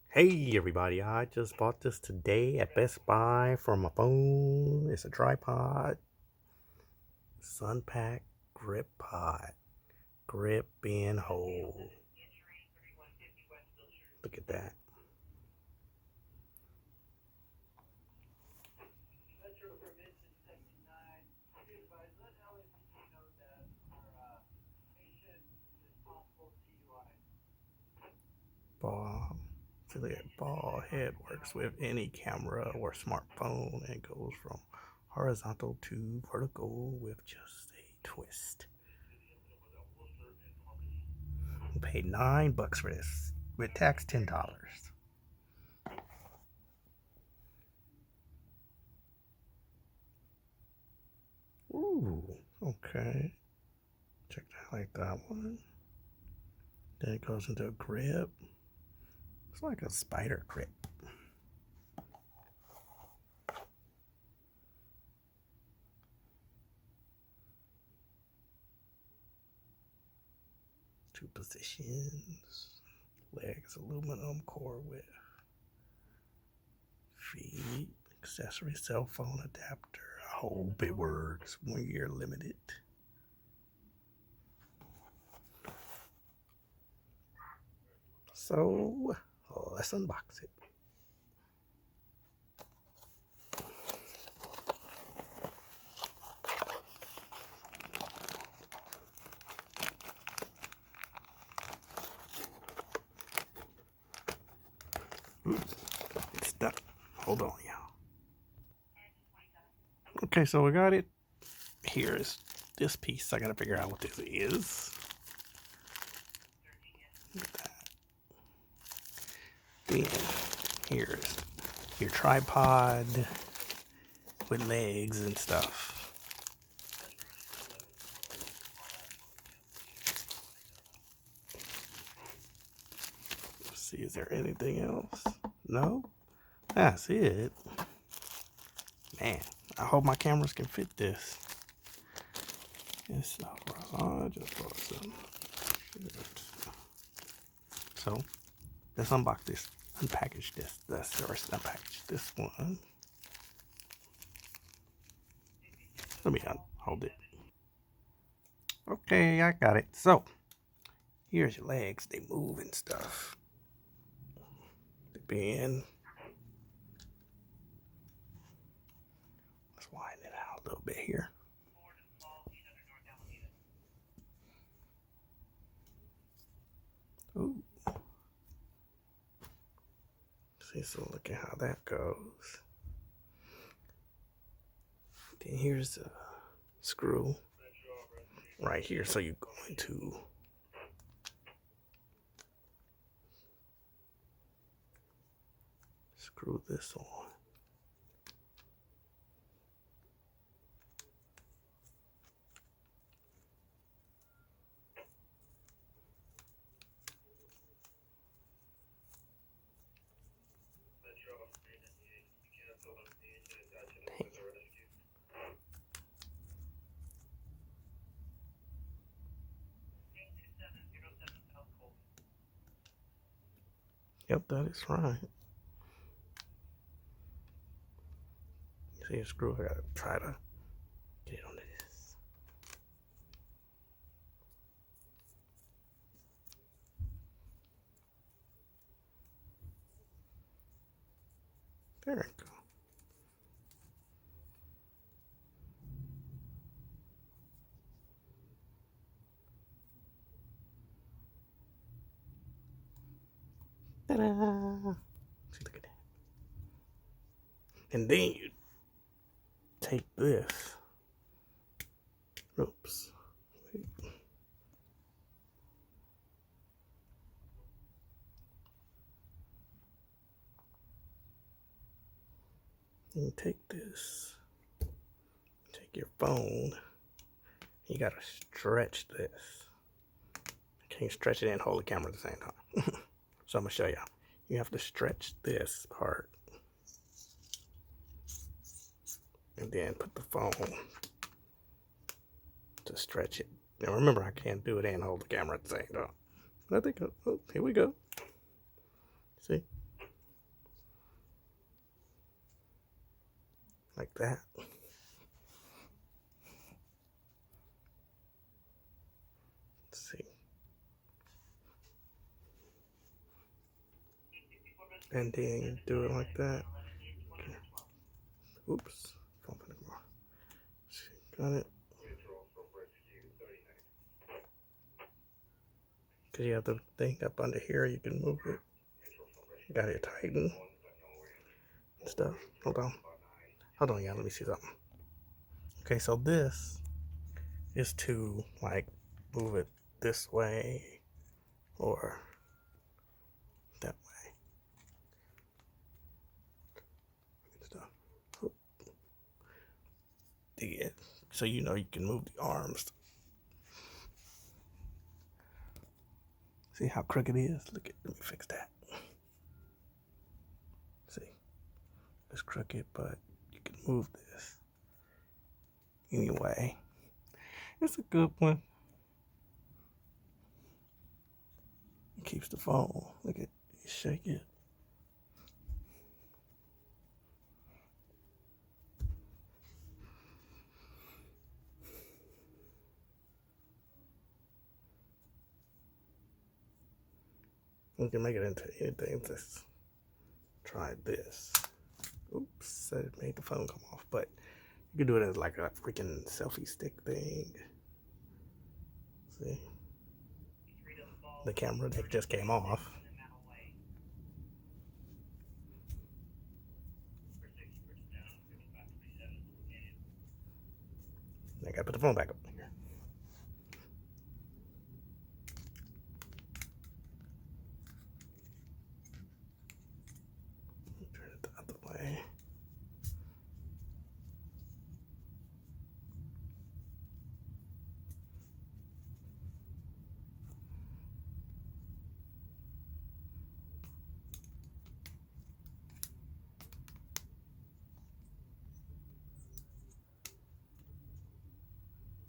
Hey everybody, I just bought this today at Best Buy for my phone. It's a tripod, Sunpak grippod, grip and hold. Look at that. Ball, affiliate ball head works with any camera or smartphone and goes from horizontal to vertical with just a twist. I paid $9 for this, with tax $10. Ooh, okay. Check that, like that one. Then it goes into a grip. It's like a spider grip. Two positions. Legs, aluminum core width. Feet, accessory cell phone adapter. I hope it works. 1 year limited. So let's unbox it. Ooh, it's stuck. Hold on, y'all. Okay, so we got it. Here is this piece. I gotta figure out what this is. Then here's your tripod with legs and stuff. Let's see, is there anything else? No? That's it. Man, I hope my cameras can fit this. It's not I just bought some. So let's unbox this, unpackage this. Let's first unpackage this one. Let me hold it. Okay, I got it. So here's your legs. They move and stuff. The bend. Let's widen it out a little bit here. Ooh. See, so look at how that goes. Then here's a screw right here. So you're going to screw this on. Yep, that is right. See a screw, I gotta try to get it onto this. There we go. Ta-da! See, look at that. And then you take this. Oops. Wait. And you take this. Take your phone. You gotta stretch this. Can't stretch it and hold the camera at the same time. So I'm gonna show y'all. You have to stretch this part. And then put the phone to stretch it. Now remember, I can't do it and hold the camera at the same time. But I think, oh, here we go. See? Like that. Let's see. And then do it like that. Okay. Oops. Got it. Because you have the thing up under here, you can move it. Got it tightened and stuff. Hold on, yeah, let me see something. Okay, so this is to like move it this way or that way. Stuff. Yeah. So you know you can move the arms. See how crooked it is? Look at, let me fix that. See, it's crooked, but you can move this anyway. It's a good one. It keeps the phone. Look at, you shake it. You can make it into anything. Let's try this. Oops, I made the phone come off, but you can do it as like a freaking selfie stick thing. See? The camera that just came off. I gotta put the phone back up here. Turn it the other way.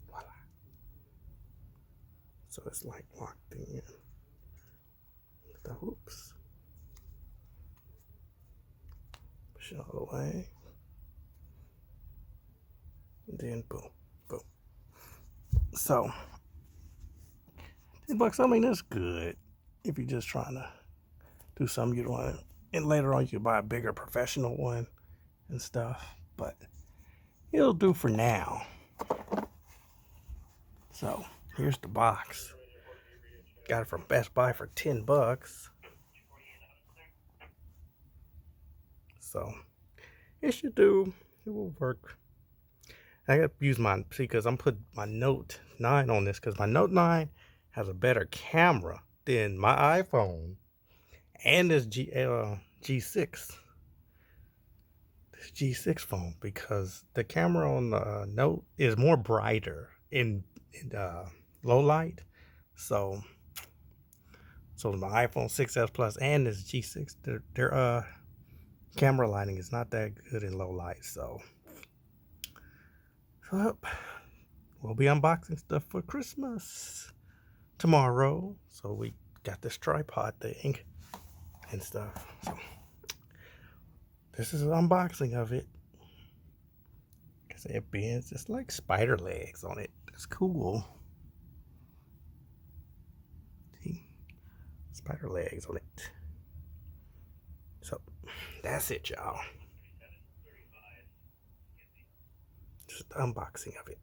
Voila. So it's like locked in. The hoops. Push it all the way. And then boom, boom. So $10, I mean, that's good if you're just trying to do something you don't want to. And later on, you can buy a bigger professional one and stuff, but it'll do for now. So here's the box. Got it from Best Buy for $10. So it should do. It will work. I got to use my, see, because I'm putting my Note 9 on this because my Note 9 has a better camera than my iPhone and this G6. This G6 phone, because the camera on the Note is more brighter in low light. So my iPhone 6s Plus and this G6, their camera lighting is not that good in low light. So we'll be unboxing stuff for Christmas tomorrow. So we got this tripod thing and stuff. So this is an unboxing of it. Cause it bends. It's like spider legs on it. That's cool. See? Spider legs on it. So that's it, y'all. Just the unboxing of it.